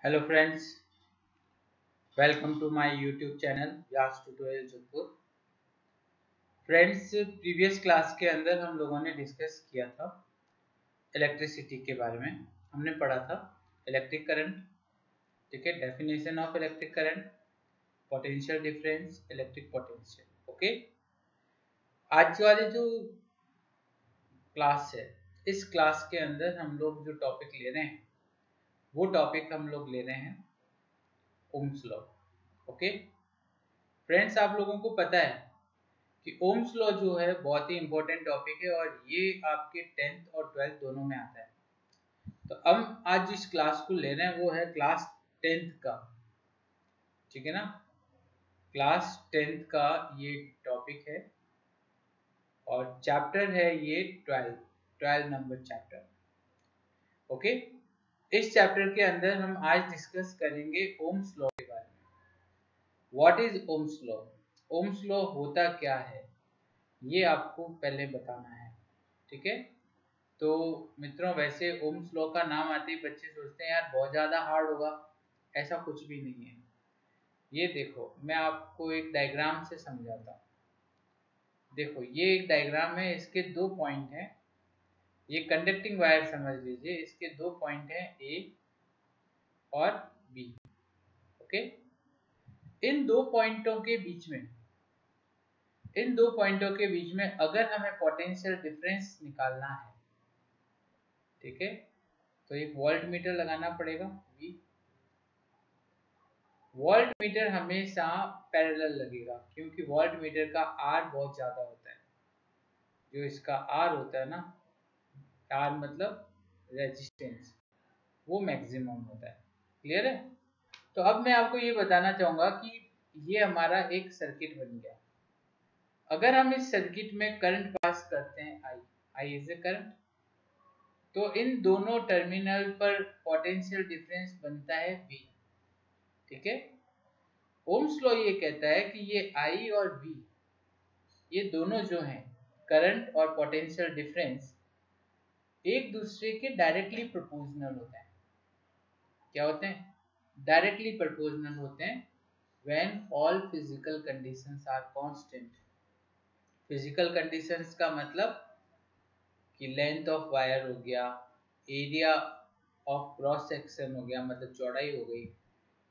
Hello friends, welcome to my YouTube channel Vyas tutorial Jodhpur. Friends, previous class के अंदर हम लोगों ने डिस्कस किया था इलेक्ट्रिसिटी के बारे में। हमने पढ़ा था इलेक्ट्रिक करंट, ठीक है, definition of electric current, potential difference, electric potential. Okay, आज वाली जो क्लास है, इस क्लास के अंदर हम लोग जो टॉपिक ले रहे हैं वो टॉपिक हम लोग ले रहे हैं ओम्स लॉ। ओके फ्रेंड्स, आप लोगों को पता है कि ओम्स लॉ जो है बहुत ही इंपॉर्टेंट टॉपिक है और ये आपके 10th और 12th दोनों में आता है। तो हम आज जिस क्लास को ले रहे हैं वो है क्लास 10th का, ठीक है ना। क्लास 10th का ये टॉपिक है और चैप्टर है ये 12 नंबर चैप्टर। ओके, इस चैप्टर के अंदर हम आज डिस्कस करेंगे ओम्स लॉ के बारे में। What is Ohm's law? Ohm's law होता क्या है ये आपको पहले बताना है, ठीक है। तो मित्रों, वैसे ओम्स लॉ का नाम आते ही बच्चे सोचते हैं यार बहुत ज़्यादा हार्ड होगा, ऐसा कुछ भी नहीं है। ये देखो, मैं आपको एक डायग्राम से समझाता हूँ। देखो, ये एक डायग्राम है, इसके दो पॉइंट हैं। ये कंडक्टिंग वायर समझ लीजिए, इसके दो पॉइंट हैं ए और बी। ओके, इन दो पॉइंटों के बीच में अगर हमें पोटेंशियल डिफरेंस निकालना है, ठीक है, तो एक वोल्ट मीटर लगाना पड़ेगा V। वोल्ट मीटर हमेशा पैरेलल लगेगा क्योंकि वोल्ट मीटर का R बहुत ज्यादा होता है। जो इसका R होता है ना, R मतलब रेजिस्टेंस, वो मैक्सिमम होता है। क्लियर है? तो अब मैं आपको ये बताना चाहूंगा कि ये हमारा एक सर्किट बन गया। अगर हम इस सर्किट में करंट पास करते हैं I इज ए करंट, तो इन दोनों टर्मिनल पर पोटेंशियल डिफरेंस बनता है V, ठीक है। ओम्स लॉ ये कहता है कि ये I और V, ये दोनों जो हैं, करंट और पोटेंशियल डिफरेंस, एक दूसरे के डायरेक्टली प्रोपोर्शनल होते हैं। क्या होते हैं? डायरेक्टली प्रोपोर्शनल होते हैं when all physical conditions are constant. Physical conditions का मतलब कि लेंथ ऑफ वायर हो गया, एरिया ऑफ क्रॉस सेक्शन हो गया मतलब चौड़ाई हो गई,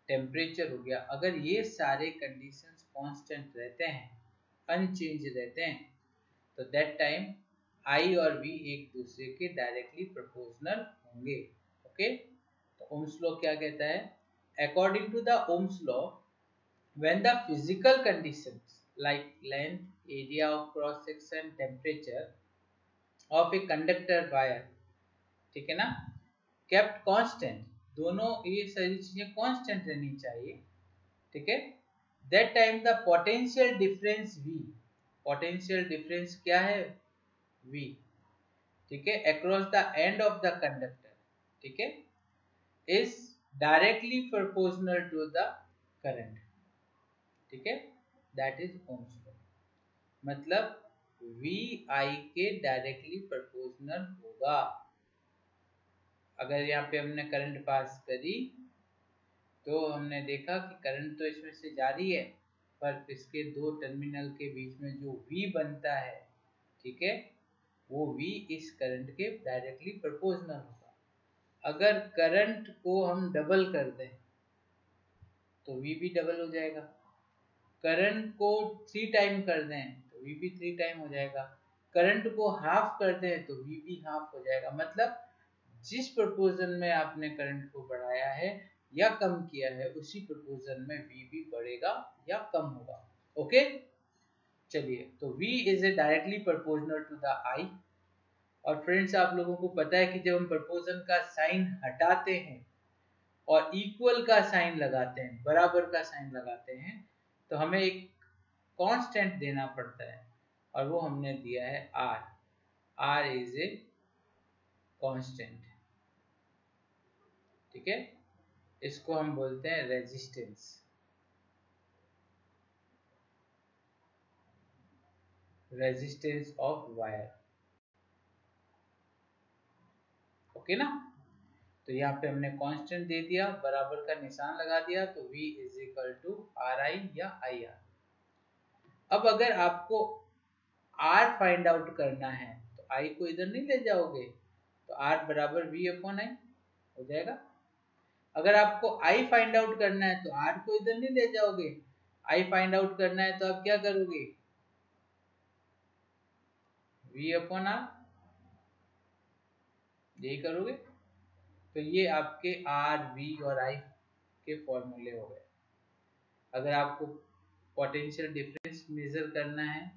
टेम्परेचर हो गया। अगर ये सारे कंडीशंस कांस्टेंट रहते हैं, अनचेंज रहते हैं, तो दैट टाइम I और V एक दूसरे के डायरेक्टली प्रोपोर्शनल होंगे। ओके, तो ओम्स लॉ क्या कहता है? According to the Ohm's law, when the physical conditions like length, area of cross section, temperature of a conductor wire, ठीक है ना, केप्ट कांस्टेंट, दोनों ये सारी चीजें कांस्टेंट रहनी चाहिए, ठीक है। That time the potential difference V, potential difference क्या है? V, ठीक है, across the end of the conductor, ठीक है, is directly proportional to the current, ठीक है। That is Ohm's law. मतलब V I के डायरेक्टली प्रोपोर्शनल होगा। अगर यहाँ पे हमने करंट पास करी तो हमने देखा कि करंट तो इसमें से जारी है, पर इसके दो टर्मिनल के बीच में जो V बनता है, ठीक है, वो V इस करंट के डायरेक्टली प्रोपोर्शनल होगा। अगर करंट को हम डबल कर दें तो V भी डबल हो जाएगा। करंट को 3 टाइम कर दें तो V भी 3 टाइम हो जाएगा। करंट को हाफ कर दें तो V भी हाफ हो जाएगा। मतलब जिस प्रोपोर्शन में आपने करंट को बढ़ाया है या कम किया है, उसी प्रोपोर्शन में V भी बढ़ेगा या कम होगा। ओके, चलिए, तो V is a directly proportional to the I। और फ्रेंड्स, आप लोगों को पता है कि जब हम प्रोपोर्शन का साइन हटाते हैं और इक्वल का साइन लगाते हैं, बराबर का साइन लगाते हैं, तो हमें एक कांस्टेंट देना पड़ता है और वो हमने दिया है R। R is a constant, ठीक है। इसको हम बोलते हैं resistance, resistance of wire. Okay ना। तो यहाँ पे हमने कांस्टेंट दे दिया, बराबर का निशान लगा दिया, तो V is equal to RI या IR। अब अगर आपको R फाइंड आउट करना है तो I को इधर नहीं ले जाओगे, तो R बराबर V अपॉन I हो जाएगा। अगर आपको I फाइंड आउट करना है तो R को इधर नहीं ले जाओगे, I फाइंड आउट करना है तो आप क्या करोगे, V अपॉन R, यही करोगे। तो ये आपके R, V और I के फॉर्मूले हो गए। अगर आपको पोटेंशियल डिफरेंस मेजर करना है,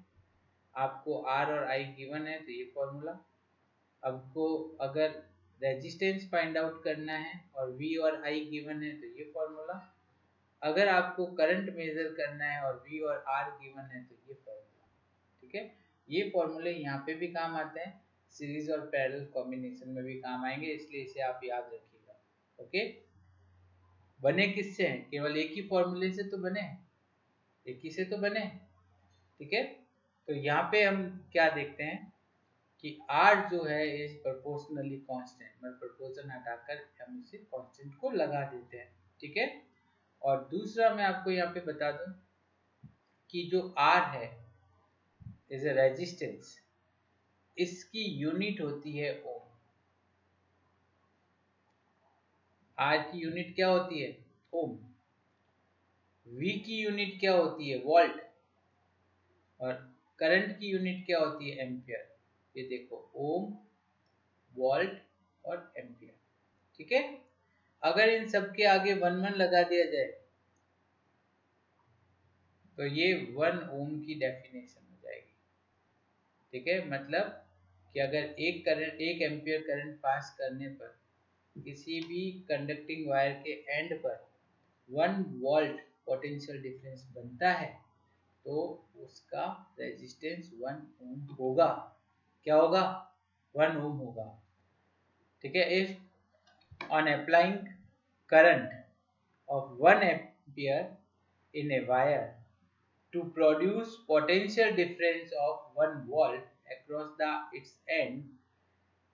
आपको R और I गिवन है तो ये फॉर्मूला। आपको अगर रेजिस्टेंस फाइंड आउट करना है और V और I गिवन है तो ये फॉर्मूला। अगर आपको करंट मेजर करना है और V और R गिवन है तो ये फॉर्मूला। ठीक है, ये फॉर्मूले यहाँ पे भी काम आते हैं, सीरीज और पैरेलल कॉम्बिनेशन में भी काम आएंगे, इसलिए इसे आप याद रखिएगा। ओके, बने किससे हैं, केवल एक ही फॉर्मूले से तो बने, एक ही से तो बने। ठीक है, तो यहाँ पे हम क्या देखते हैं कि R जो है इज प्रोपोर्शनली कांस्टेंट, मतलब प्रोपोर्शन हटाकर हम इसे कांस्टेंट को लगा देते हैं। ठीक है, और दूसरा मैं आपको यहाँ पे बता दूं कि जो R है इज ए रेजिस्टेंस, इसकी यूनिट होती है ओम। R की यूनिट क्या होती है, ओम। V की यूनिट क्या होती है, वोल्ट। और करंट की यूनिट क्या होती है, एम्पियर। ये देखो, ओम, वोल्ट और एम्पियर। ठीक है, अगर इन सब के आगे 1 लगा दिया जाए तो ये 1 ओम की डेफिनेशन हो जाएगी। ठीक है, मतलब कि अगर एक एम्पियर करंट पास करने पर किसी भी कंडक्टिंग वायर के एंड पर 1 वोल्ट पोटेंशियल डिफरेंस बनता है तो उसका रेजिस्टेंस 1 ओम होगा। क्या होगा, 1 ओम होगा। ठीक है, if on applying current of 1 ampere in a wire to produce potential difference of 1 volt across its end,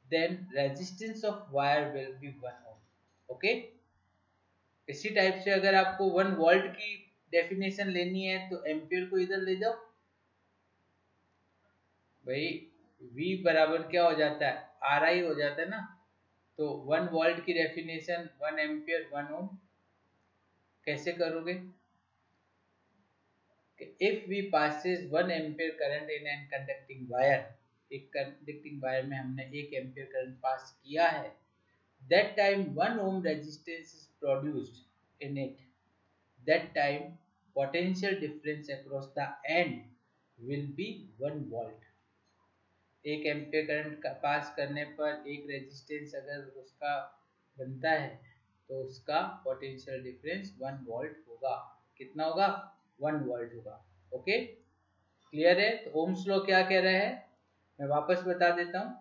then resistance of wire will be 1 ohm. Okay? इसी टाइप से अगर आपको 1 वोल्ट की डेफिनेशन लेनी है तो एम्पियर को इधर ले जाओ भाई, V बराबर क्या हो जाता है, RI हो जाता है ना। तो 1 वोल्ट की डेफिनेशन 1 एम्पियर 1 ओम कैसे करोगे, if V passes 1 ampere current in an conducting wire, एक कंडक्टिंग वायर में हमने 1 एम्पियर करंट पास किया है, that time 1 ohm resistance is produced in it, that time potential difference across the end will be 1 volt। 1 ampere current pass करने पर एक resistance अगर उसका बनता है तो उसका पोटेंशियल डिफरेंस 1 वोल्ट होगा। कितना होगा, 1 वोल्ट होगा। ओके, क्लियर है। तो ओम्स लॉ क्या कह रहा है, मैं वापस बता देता हूँ।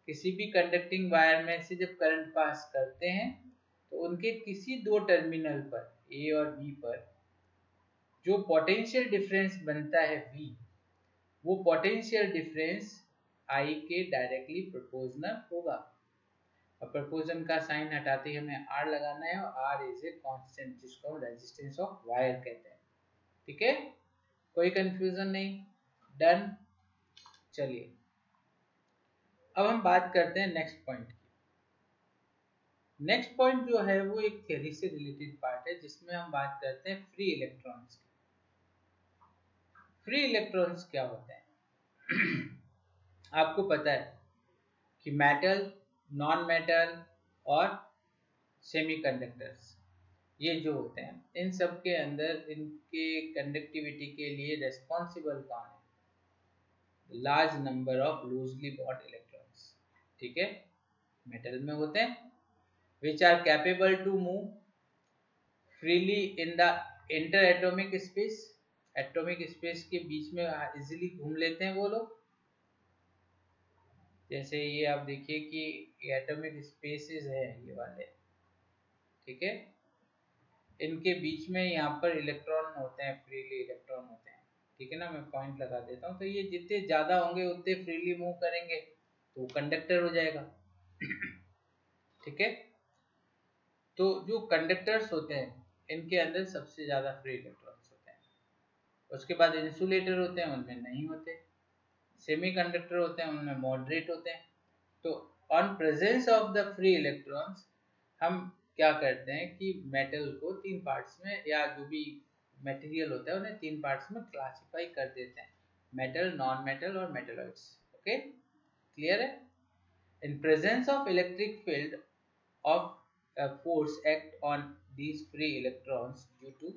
किसी भी कंडक्टिंग वायर में से जब करंट पास करते हैं तो उनके किसी 2 टर्मिनल पर ए और बी पर जो पोटेंशियल डिफरेंस बनता है V, वो पोटेंशियल डिफरेंस I के डायरेक्टली प्रोपोर्शनल होगा। और प्रोपोर्शन का साइन हटाते ही हमें R लगाना है, और R इज ए कांस्टेंट जिसको हम रेजिस्टेंस ऑफ वायर कहते हैं। ठीक है, कोई कंफ्यूजन नहीं, डन। चलिए अब हम बात करते हैं नेक्स्ट पॉइंट की। नेक्स्ट पॉइंट जो है वो एक थ्योरी से रिलेटेड पार्ट है जिसमें हम बात करते हैं फ्री इलेक्ट्रॉन्स की। फ्री इलेक्ट्रॉन्स क्या होते हैं आपको पता है कि मेटल, नॉन मेटल और सेमीकंडक्टर्स, ये जो होते हैं इन सब के अंदर इनके कंडक्टिविटी के लिए रेस्पॉन्सिबल कौन है, large number of loosely bond electrons. ठीक है, मेटल में होते हैं which are capable to move freely in the inter atomic space, atomic space के बीच में इजीली घूम लेते हैं वो लोग। जैसे ये आप देखिए कि एटॉमिक स्पेसेस है ये वाले, ठीक है, इनके बीच में यहाँ पर इलेक्ट्रॉन होते हैं, फ्रीली इलेक्ट्रॉन होते हैं। ठीक है ना, मैं पॉइंट लगा देता हूँ। तो ये जितने ज्यादा होंगे उतने फ्रीली मूव करेंगे तो कंडक्टर हो जाएगा। ठीक है, तो जो कंडक्टर्स होते हैं इनके अंदर सबसे ज़्यादा फ्री इलेक्ट्रॉन्स होते हैं। उसके बाद इंसुलेटर होते हैं, उनमें नहीं होते। सेमीकंडक्टर होते हैं, उनमें मॉडरेट होते हैं। तो on presence of the free electrons हम क्या करते हैं कि मेटल को 3 पार्ट्स में, या जो भी मटेरियल होता है उन्हें 3 पार्ट्स में क्लासिफाई कर देते हैं, मेटल, नॉन मेटल और मेटलॉइड्स। ओके, क्लियर है? In presence of electric field of a force act on these free electrons due to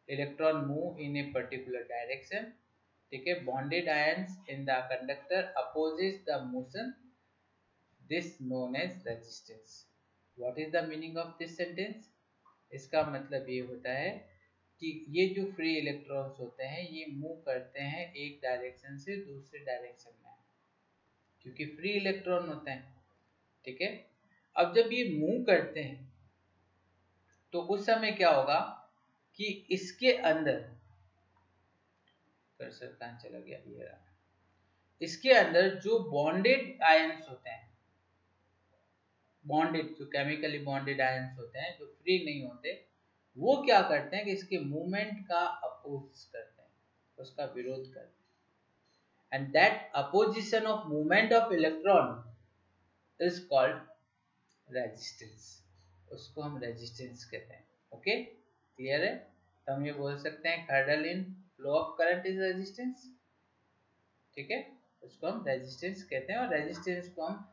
electron move in a particular direction. ठीक है, bonded ions in the conductor opposes the motion, this known as resistance. What is the meaning of this sentence? इसका मतलब ये होता है कि ये जो फ्री इलेक्ट्रॉन्स होते हैं ये मूव करते हैं एक डायरेक्शन से दूसरे डायरेक्शन में, क्योंकि फ्री इलेक्ट्रॉन होते हैं। ठीक है, अब जब ये मूव करते हैं तो उस समय क्या होगा कि इसके अंदर, कर्सर कहाँ चला गया, ये रहा, इसके अंदर जो बॉन्डेड आयंस होते हैं, बॉन्डेड जो केमिकली बॉन्डेड आयंस होते हैं जो फ्री नहीं होते, वो क्या करते हैं कि इसके मूवमेंट का अपोज करते हैं, उसका विरोध करते हैं। And that opposition of movement of electron is called resistance, उसको हम रेजिस्टेंस कहते हैं। ओके, क्लियर है? तो हम ये बोल सकते हैं hurdle in flow of current is resistance. ठीक है, उसको हम रेजिस्टेंस कहते हैं और रेजिस्टेंस को हम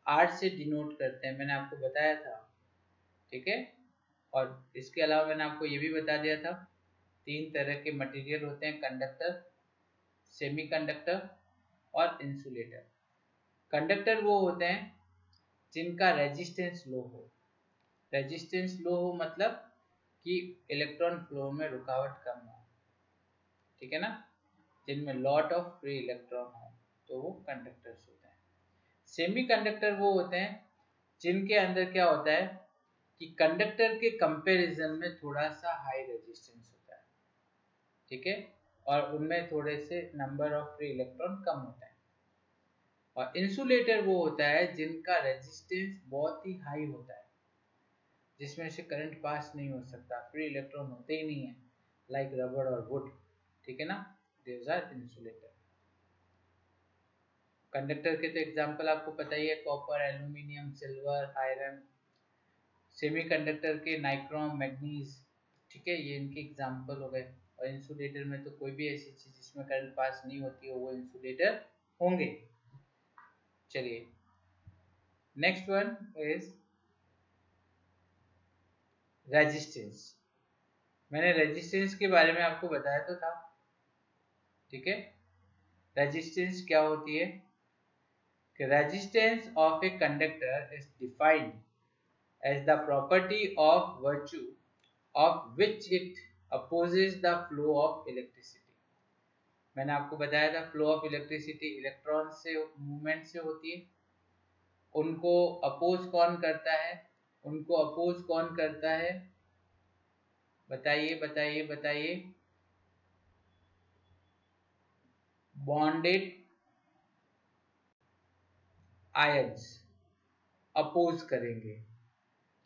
R से डिनोट करते हैं, मैंने आपको बताया था। ठीक है, और इसके अलावा मैंने आपको ये भी बता दिया था 3 तरह के मटेरियल होते हैं, कंडक्टर, सेमीकंडक्टर और इंसुलेटर। कंडक्टर वो होते हैं जिनका रेजिस्टेंस लो हो। रेजिस्टेंस लो हो मतलब कि इलेक्ट्रॉन फ्लो में रुकावट कम हो, ठीक है ना, जिनमें लॉट ऑफ फ्री इलेक्ट्रॉन हो, तो वो कंडक्टर्स होते हैं। सेमीकंडक्टर वो होते हैं जिनके अंदर क्या होता है कि कंडक्टर के कंपैरिजन में थोड़ा सा हाई रेजिस्टेंस होता है। ठीक है, और उनमें थोड़े से नंबर ऑफ फ्री इलेक्ट्रॉन कम होता है। और इंसुलेटर वो होता है जिनका रेजिस्टेंस बहुत ही हाई होता है, जिसमें से करंट पास नहीं हो सकता, फ्री इलेक्ट्रॉन होते ही नहीं है, लाइक रबर और वुड। ठीक है ना, these are इंसुलेटर। कंडक्टर के तो एग्जांपल आपको पता ही है, copper, aluminium, silver, iron. Semiconductor के नाइक्रोम, मैग्नीज। ठीक है, ये इनके एग्जांपल हो गए। और इंसुलेटर में तो कोई भी ऐसी चीज जिसमें करंट पास नहीं होती हो वो इंसुलेटर होंगे। चलिए, नेक्स्ट वन इज रेजिस्टेंस। मैंने रेजिस्टेंस के बारे में आपको बताया तो था। ठीक है, रेजिस्टेंस क्या होती है कि resistance of a conductor is defined as the property of virtue of which it opposes the flow of electricity. मैंने आपको बताया था फ्लो ऑफ इलेक्ट्रिसिटी इलेक्ट्रॉन से, मूवमेंट से होती है। उनको अपोज कौन करता है, उनको अपोज कौन करता है, बताइए बताइए बताइए। बॉन्डेड आयंस अपोज करेंगे,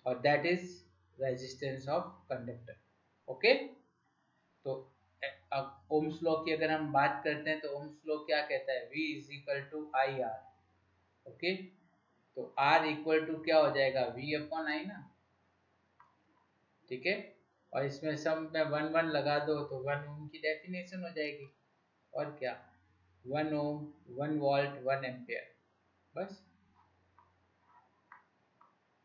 और that is resistance of conductor. Okay, तो ओम्स लॉ की अगर हम बात करते हैं तो ओम्स लॉ क्या कहता है, V is equal to I R. Okay, तो R इक्वल टू क्या हो जाएगा, V अपॉन आई ना। ठीक है, और इसमें सम में 1 1 लगा दो तो 1 ओम की डेफिनेशन हो जाएगी, और क्या, 1 ओम, 1 वोल्ट, 1 एम्पियर, बस।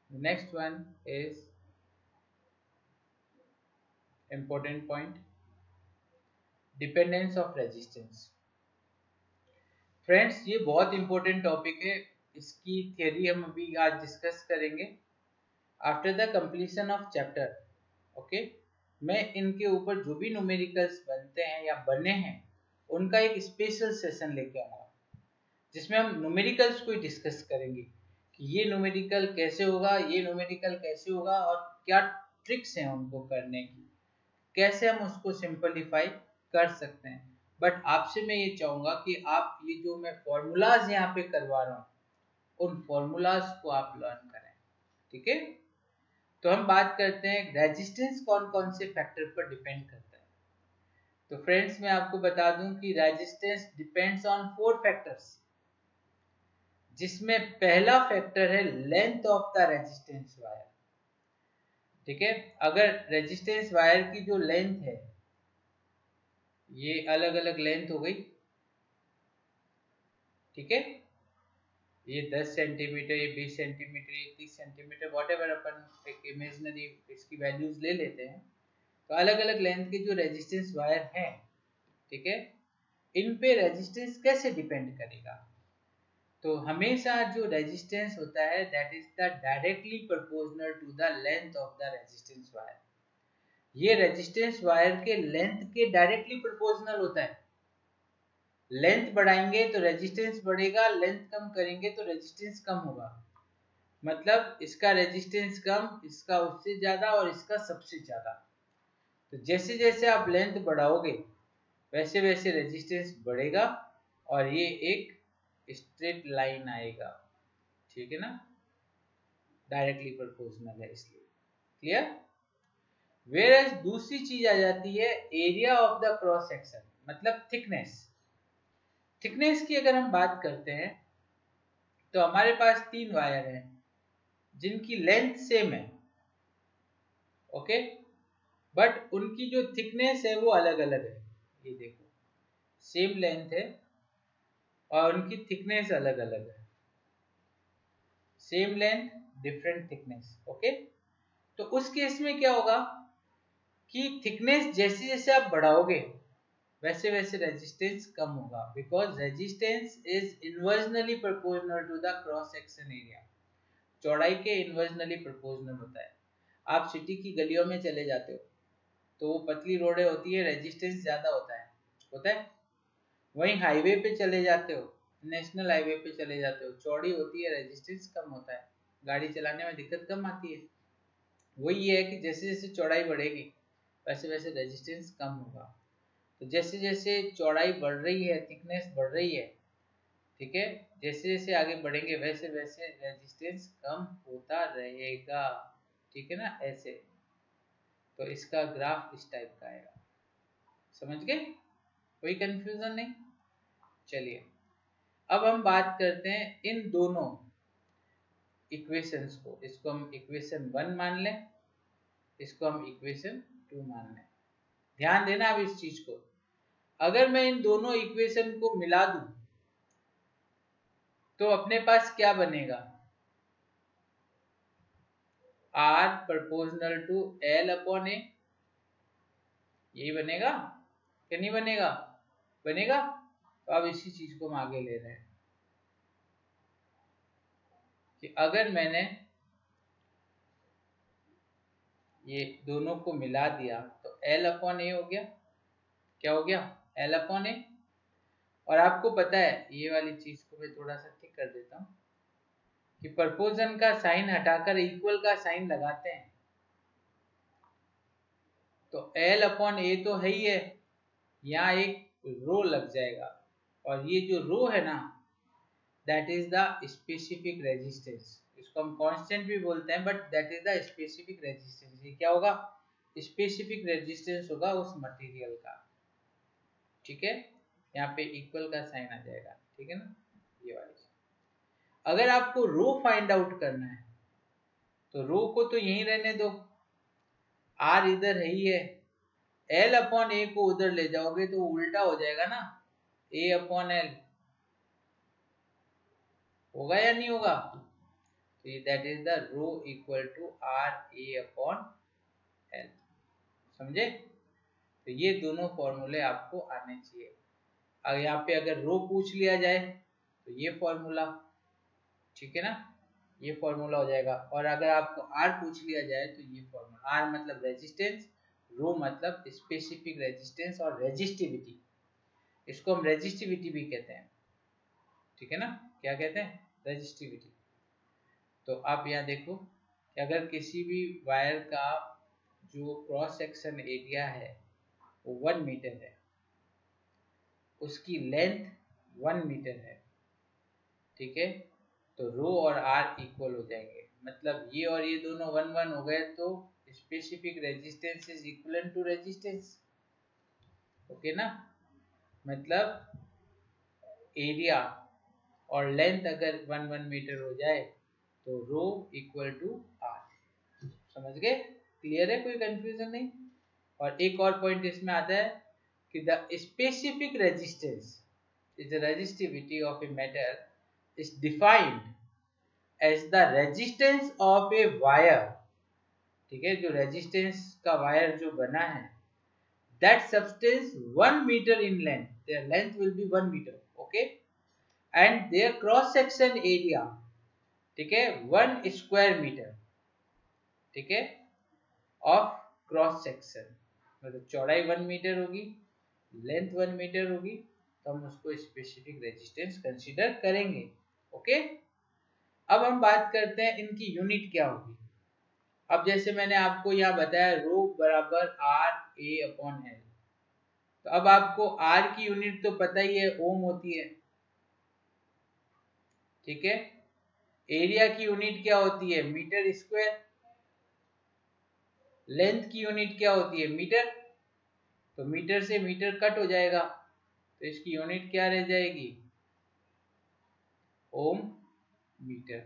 Next one is important point, dependence of resistance. Friends, ये बहुत इंपॉर्टेंट टॉपिक है, इसकी थ्योरी हम अभी आज डिस्कस करेंगे after the completion of chapter. Okay, मैं इनके ऊपर जो भी न्यूमेरिकल्स बनते हैं या बने हैं उनका एक स्पेशल सेशन लेके आऊंगा, जिसमें हम न्यूमेरिकल्स को ही डिस्कस करेंगे कि ये न्यूमेरिकल कैसे होगा, ये न्यूमेरिकल कैसे होगा, और क्या ट्रिक्स हैं उनको करने की, कैसे हम उसको सिंपलीफाई कर सकते हैं। बट आपसे मैं ये चाहूंगा कि आप ये जो मैं फॉर्मूलाज यहाँ पे करवा रहा हूँ उन फॉर्मूलाज को आप लर्न करें। ठीक है, तो हम बात करते हैं रेजिस्टेंस कौन कौन से फैक्टर पर डिपेंड करता है। तो फ्रेंड्स मैं आपको बता दूं कि रेजिस्टेंस डिपेंड्स ऑन 4 फैक्टर्स, जिसमें पहला फैक्टर है length of the resistance wire. ठीक है, अगर रेजिस्टेंस वायर की जो लेंथ है, ये अलग अलग लेंथ हो गई, ठीक है, ये 10 सेंटीमीटर, ये 20 सेंटीमीटर, ये 30 सेंटीमीटर, वॉटेवर अपन एक इमेजिनरी इसकी वैल्यूज ले लेते हैं। तो अलग अलग लेंथ के जो रेजिस्टेंस वायर हैं, ठीक है, इन पे रेजिस्टेंस कैसे डिपेंड करेगा। तो हमेशा जो रेजिस्टेंस होता है that is the directly proportional to the length of the resistance wire. ये रेजिस्टेंस वायर के लेंथ के डायरेक्टली प्रोपोर्शनल होता है। लेंथ बढ़ाएंगे तो रेजिस्टेंस बढ़ेगा, लेंथ कम करेंगे तो रेजिस्टेंस कम होगा। मतलब इसका रेजिस्टेंस कम, इसका उससे ज्यादा और इसका सबसे ज्यादा। तो जैसे जैसे आप लेंथ बढ़ाओगे वैसे वैसे रेजिस्टेंस बढ़ेगा और ये एक स्ट्रेट लाइन आएगा, ठीक है ना, डायरेक्टली प्रोपोर्शनल है इसलिए। क्लियर। वेयर दूसरी चीज आ जाती है area of the cross section, मतलब थिकनेस। थिकनेस की अगर हम बात करते हैं तो हमारे पास 3 वायर हैं जिनकी लेंथ सेम है, ओके, बट उनकी जो थिकनेस है वो अलग अलग है। ये देखो, सेम लेंथ है और उनकी थिकनेस अलग अलग है। Same length different thickness, okay. तो उस केस में क्या होगा कि थिकनेस जैसे जैसे आप बढ़ाओगे वैसे वैसे रेजिस्टेंस कम होगा, because resistance is inversely proportional to the cross section area. चौड़ाई के इनवर्जनली प्रोपोर्शनल होता है। आप सिटी की गलियों में चले जाते हो तो वो पतली रोडें होती है, रेजिस्टेंस ज्यादा होता है। वहीं हाईवे पे चले जाते हो, नेशनल हाईवे पे चले जाते हो, चौड़ी होती है, रेजिस्टेंस कम होता है, गाड़ी चलाने में दिक्कत कम आती है। वही है कि जैसे जैसे चौड़ाई बढ़ेगी वैसे वैसे रेजिस्टेंस कम होगा। तो जैसे जैसे चौड़ाई बढ़ रही है, थिकनेस बढ़ रही है, ठीक है, जैसे जैसे आगे बढ़ेंगे वैसे वैसे रेजिस्टेंस कम होता रहेगा, ठीक है ना, ऐसे। तो इसका ग्राफ इस टाइप का आएगा। समझ गए, कोई कंफ्यूजन नहीं। चलिए अब हम बात करते हैं इन दोनों इक्वेशंस को। इसको हम इक्वेशन 1 मान लें, इसको हम इक्वेशन 2 मान लें। ध्यान देना अब इस चीज को, अगर मैं इन दोनों इक्वेशन को मिला दूं तो अपने पास क्या बनेगा, R proportional to L upon A। यही बनेगा कि नहीं बनेगा, बनेगा। तो अब इसी चीज को हम आगे ले रहे हैं कि अगर मैंने ये दोनों को मिला दिया तो L अपॉन A हो गया। क्या हो गया, L अपॉन A। और आपको पता है, ये वाली चीज को मैं थोड़ा सा ठीक कर देता हूँ कि प्रपोजन का साइन हटाकर इक्वल का साइन लगाते हैं तो L अपॉन A तो है ही है, यहाँ एक रो लग जाएगा और ये जो रो है ना that is the specific resistance. इसको हम कांस्टेंट भी बोलते हैं but that is the specific resistance. ये क्या होगा, स्पेसिफिक रेजिस्टेंस होगा उस मटेरियल का, ठीक है। यहाँ पे इक्वल का साइन आ जाएगा, ठीक है ना, ये वाली। अगर आपको रो फाइंड आउट करना है तो रो को तो यहीं रहने दो, आर इधर है ही है, एल अपॉन ए को उधर ले जाओगे तो उल्टा हो जाएगा ना, ए अपॉन एल। होगा या नहीं होगा, तो that is the rho equal to R A upon L. समझे, तो ये दोनों फॉर्मूले आपको आने चाहिए। अगर यहाँ पे अगर रो पूछ लिया जाए तो ये फॉर्मूला, ठीक है ना, ये फॉर्मूला हो जाएगा। और अगर आपको आर पूछ लिया जाए तो ये फॉर्मूला, आर मतलब रेजिस्टेंस, रो मतलब स्पेसिफिक रेजिस्टेंस और रेजिस्टिविटी। इसको हम रेजिस्टिविटी भी कहते हैं, ठीक है ना, क्या कहते हैं, रेजिस्टिविटी। तो आप यहाँ देखो कि अगर किसी भी वायर का जो क्रॉस सेक्शन एरिया है वो 1 मीटर है, उसकी लेंथ 1 मीटर है, ठीक है, तो रो और आर इक्वल हो जाएंगे, मतलब ये और ये दोनों 1 1 हो गए, तो specific resistance is equivalent to resistance. Okay ना, मतलब एरिया और लेंथ अगर 1 1 मीटर हो जाए तो रो इक्वल टू आर। समझ गए? क्लियर है? कोई कंफ्यूजन नहीं। और एक और पॉइंट इसमें आता है कि the specific resistance is the resistivity of a metal is defined as the resistance of a wire. ठीक है, जो रेजिस्टेंस का वायर जो बना है, that substance 1 metre in length, their length will be 1 meter, okay, and their cross section area, ठीक है, 1 square metre, ठीक है, ऑफ क्रॉस सेक्शन, मतलब चौड़ाई 1 मीटर होगी, लेंथ 1 मीटर होगी, तो हम उसको स्पेसिफिक रेजिस्टेंस कंसीडर करेंगे। ओके, अब हम बात करते हैं इनकी यूनिट क्या होगी। अब जैसे मैंने आपको यहाँ बताया रो बराबर आर ए अपॉन एल, तो अब आपको आर की यूनिट तो पता ही है, ओम होती है। ठीक है, एरिया की यूनिट क्या होती है, मीटर स्क्वायर। लेंथ की यूनिट क्या होती है, मीटर। तो मीटर से मीटर कट हो जाएगा, तो इसकी यूनिट क्या रह जाएगी, ओम मीटर।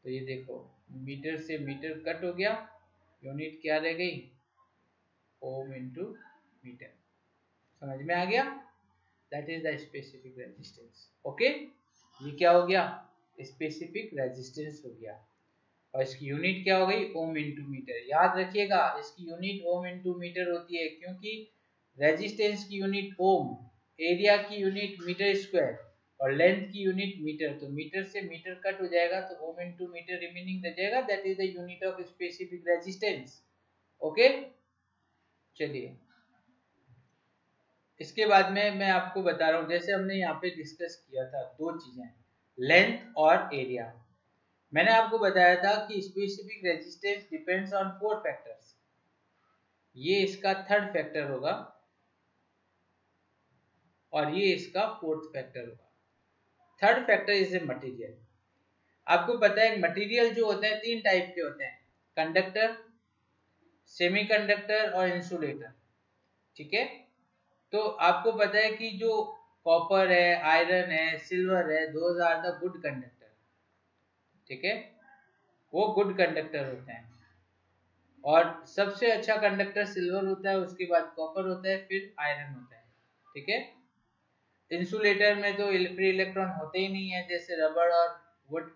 तो ये देखो, मीटर से मीटर कट हो गया, यूनिट क्या रह गई, ओम इंटू मीटर। समझ में आ गया? That is the specific resistance. Okay, ये क्या हो गया, स्पेसिफिक रेजिस्टेंस हो गया। और इसकी यूनिट क्या हो गई, ओम इंटू मीटर। याद रखिएगा, इसकी यूनिट ओम इंटू मीटर होती है, क्योंकि रेजिस्टेंस की यूनिट ओम, एरिया की यूनिट मीटर स्क्वायर और लेंथ की यूनिट मीटर। तो मीटर से मीटर कट हो जाएगा, तो ओम इंटू मीटर रिमेनिंग रह जाएगा, that is the unit of specific resistance. Okay, चलिए इसके बाद में मैं आपको बता रहा हूँ, जैसे हमने यहाँ पे डिस्कस किया था दो चीजें, लेंथ और एरिया। मैंने आपको बताया था कि specific resistance depends on 4 factors, ये इसका थर्ड फैक्टर होगा और ये इसका फोर्थ फैक्टर होगा। Third factor is a material. आपको पता है मटेरियल जो होते हैं 3 टाइप के होते हैं, कंडक्टर, सेमीकंडक्टर और इंसुलेटर। ठीक है, तो आपको पता है कि जो कॉपर है, आयरन है, सिल्वर है, those are the good conductor. ठीक है, वो गुड कंडक्टर होते हैं, और सबसे अच्छा कंडक्टर सिल्वर होता है, उसके बाद कॉपर होता है, फिर आयरन होता है। ठीक है, इंसुलेटर में तो फ्री इलेक्ट्रॉन होते ही नहीं है, जैसे रबड़ और वुड।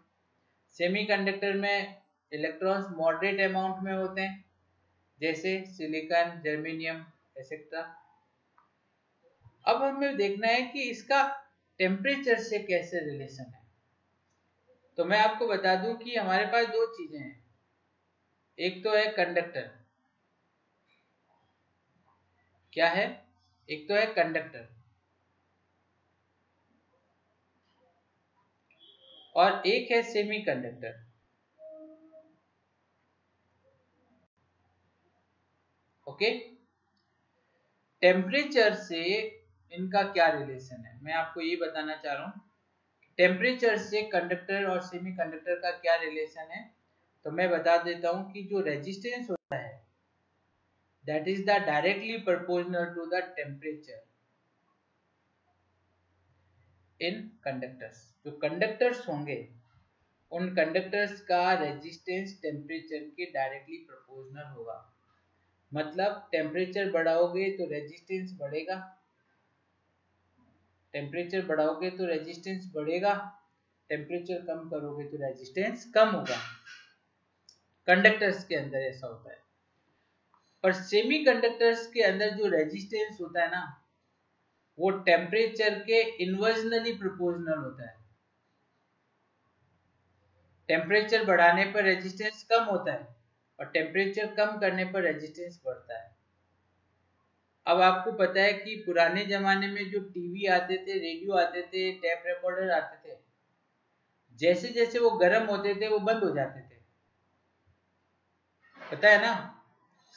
सेमीकंडक्टर में इलेक्ट्रॉन्स मॉडरेट अमाउंट में होते हैं, जैसे सिलिकॉन, जर्मेनियम एक्सेट्रा। अब हमें देखना है कि इसका टेम्परेचर से कैसे रिलेशन है। तो मैं आपको बता दूं कि हमारे पास दो चीजें हैं, एक तो है कंडक्टर, क्या है, एक तो है कंडक्टर और एक है सेमीकंडक्टर। ओके, टेम्परेचर से इनका क्या रिलेशन है, मैं आपको ये बताना चाह रहा हूं, टेम्परेचर से कंडक्टर और सेमीकंडक्टर का क्या रिलेशन है। तो मैं बता देता हूं कि जो रेजिस्टेंस होता है that is the directly proportional to the temperature in conductors. जो कंडक्टर्स होंगे उन कंडक्टर्स का रेजिस्टेंस टेम्परेचर के डायरेक्टली प्रोपोर्शनल होगा। मतलब टेम्परेचर बढ़ाओगे तो रेजिस्टेंस बढ़ेगा, टेम्परेचर बढ़ाओगे तो रेजिस्टेंस बढ़ेगा, टेम्परेचर कम करोगे तो रेजिस्टेंस कम होगा। कंडक्टर्स के अंदर ऐसा होता है। पर सेमीकंडक्टर्स के अंदर जो रेजिस्टेंस होता है ना, वो टेम्परेचर के इन्वर्सनली प्रोपोर्शनल होता है। टेम्परेचर बढ़ाने पर रेजिस्टेंस कम होता है और टेम्परेचर कम करने पर रेजिस्टेंस बढ़ता है। अब आपको पता है कि पुराने जमाने में जो टीवी आते थे, रेडियो आते थे, टेप रिकॉर्डर आते थे, जैसे जैसे वो गर्म होते थे वो बंद हो जाते थे, पता है ना।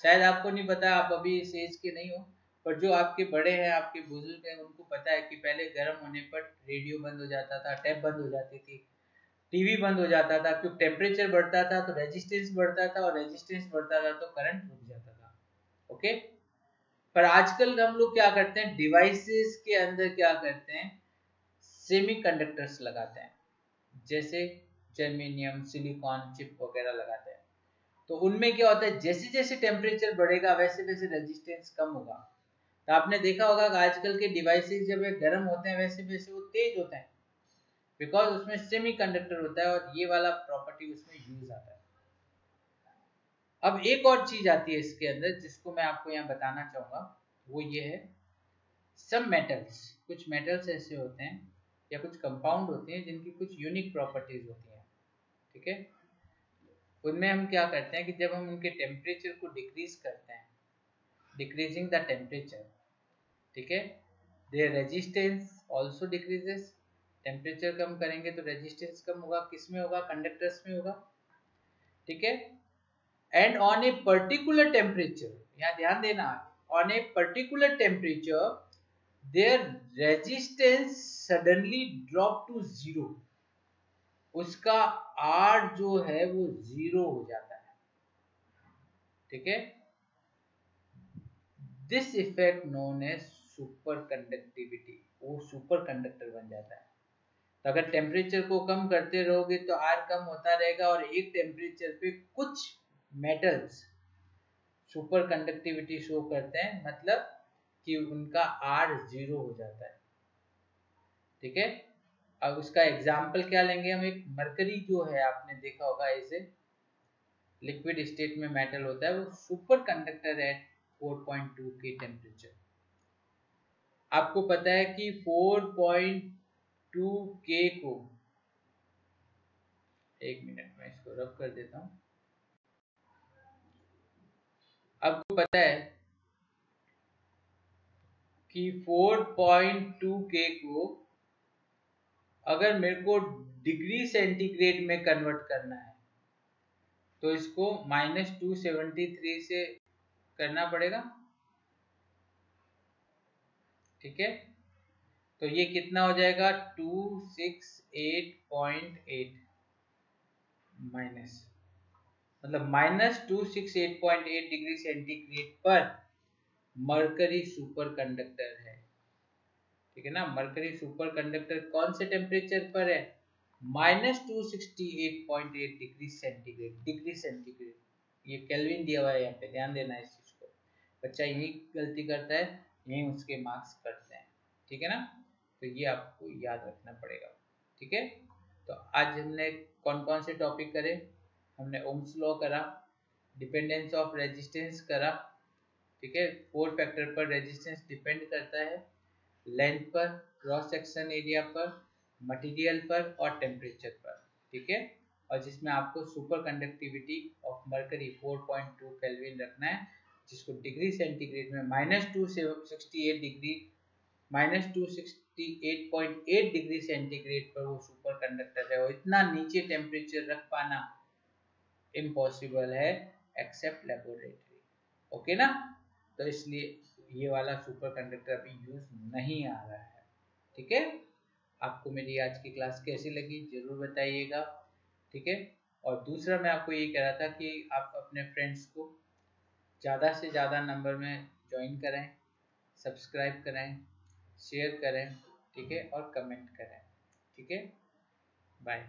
शायद आपको नहीं पता, आप अभी इस एज के नहीं हो, पर जो आपके बड़े हैं, आपके बुजुर्ग हैं, उनको पता है कि पहले गर्म होने पर रेडियो बंद हो जाता था, टेप बंद हो जाती थी। टीवी बंद हो जाता था, क्योंकि टेम्परेचर बढ़ता था तो रेजिस्टेंस बढ़ता था, और रेजिस्टेंस बढ़ता था तो करंट रुक जाता था। ओके, पर आजकल हम लोग क्या करते हैं, डिवाइसेस के अंदर क्या करते हैं, सेमीकंडक्टर्स लगाते हैं, जैसे जर्मेनियम, सिलिकॉन चिप वगैरह लगाते हैं। तो उनमें क्या होता है, जैसे जैसे टेम्परेचर बढ़ेगा वैसे वैसे रेजिस्टेंस कम होगा। तो आपने देखा होगा कि आजकल के डिवाइसेस जब गर्म होते हैं वैसे वैसे वो तेज होते हैं, बिकॉज उसमें सेमीकंडक्टर होता है और ये वाला प्रॉपर्टी उसमें यूज आता है। अब एक और चीज आती है इसके अंदर जिसको मैं आपको यहाँ बताना चाहूंगा, वो ये है, सम मेटल्स, कुछ मेटल्स ऐसे होते हैं या कुछ कंपाउंड होते हैं जिनकी कुछ यूनिक प्रॉपर्टीज होती हैं। ठीक है, उनमें हम क्या करते हैं कि जब हम उनके टेम्परेचर को डिक्रीज करते हैं, डिक्रीजिंग द टेम्परेचर, ठीक है, their resistance also decreases. Temperature कम करेंगे तो रेजिस्टेंस कम होगा, किसमें होगा, कंडक्टर्स में होगा। ठीक है, and on a particular temperature, यहाँ ध्यान देना, on a particular temperature there resistance suddenly drop to zero, उसका आर जो है वो जीरो हो जाता है। ठीक है, this effect known as super conductivity, वो सुपर कंडक्टर बन जाता है। तो अगर टेम्परेचर को कम करते रहोगे तो आर कम होता रहेगा, और एक टेम्परेचर पे कुछ मेटल्स सुपर कंडक्टिविटी शो करते हैं, मतलब कि उनका आर जीरो हो जाता है। ठीक है, अब उसका एग्जाम्पल क्या लेंगे हम, एक मरकरी जो है आपने देखा होगा, ऐसे लिक्विड स्टेट में मेटल होता है, वो सुपर कंडक्टर है 4.2 के टेम्परेचर। आपको पता है कि 4.2 के को, एक मिनट में इसको रब कर देता हूं, आपको पता है कि 4.2 के को अगर मेरे को डिग्री सेंटीग्रेड में कन्वर्ट करना है तो इसको -273 से करना पड़ेगा। ठीक है, तो ये कितना हो जाएगा, 268.8 माइनस, मतलब -268.8 डिग्री सेंटीग्रेड पर मरकरी सुपर कंडक्टर है। ठीक है ना, मरकरी सुपर कंडक्टर कौन से टेम्परेचर पर है, -268.8 डिग्री सेंटीग्रेड, डिग्री सेंटीग्रेड, ये केल्विन दिया हुआ है यहाँ पे, ध्यान देना इस चीज को, बच्चा यही गलती करता है, यही उसके मार्क्स कटते हैं। ठीक है ना, तो ये आपको याद रखना पड़ेगा। ठीक है, तो आज हमने कौन कौन से टॉपिक करे, हमने ओम्स लॉ करा, डिपेंडेंस ऑफ रेजिस्टेंस करा। ठीक है, 4 फैक्टर पर रेजिस्टेंस डिपेंड करता है, लेंथ पर, क्रॉस सेक्शन एरिया पर, मटेरियल पर और टेम्परेचर पर। ठीक है, और जिसमें आपको super conductivity of mercury 4.2 kelvin रखना है, जिसको डिग्री सेंटीग्रेड में -268 डिग्री, -268.8 डिग्री सेंटीग्रेड पर वो सुपर कंडक्टर है, और इतना नीचे टेम्परेचर रख पाना इम्पॉसिबल है एक्सेप्ट लेबोरेटरी। ओके ना, तो इसलिए ये वाला सुपर कंडक्टर अभी यूज नहीं आ रहा है। ठीक है, आपको मेरी आज की क्लास कैसी लगी जरूर बताइएगा। ठीक है, और दूसरा मैं आपको ये कह रहा था कि आप अपने फ्रेंड्स को ज़्यादा से ज़्यादा नंबर में ज्वाइन करें, सब्सक्राइब करें, शेयर करें, ठीक है, और कमेंट करें। ठीक है, बाय।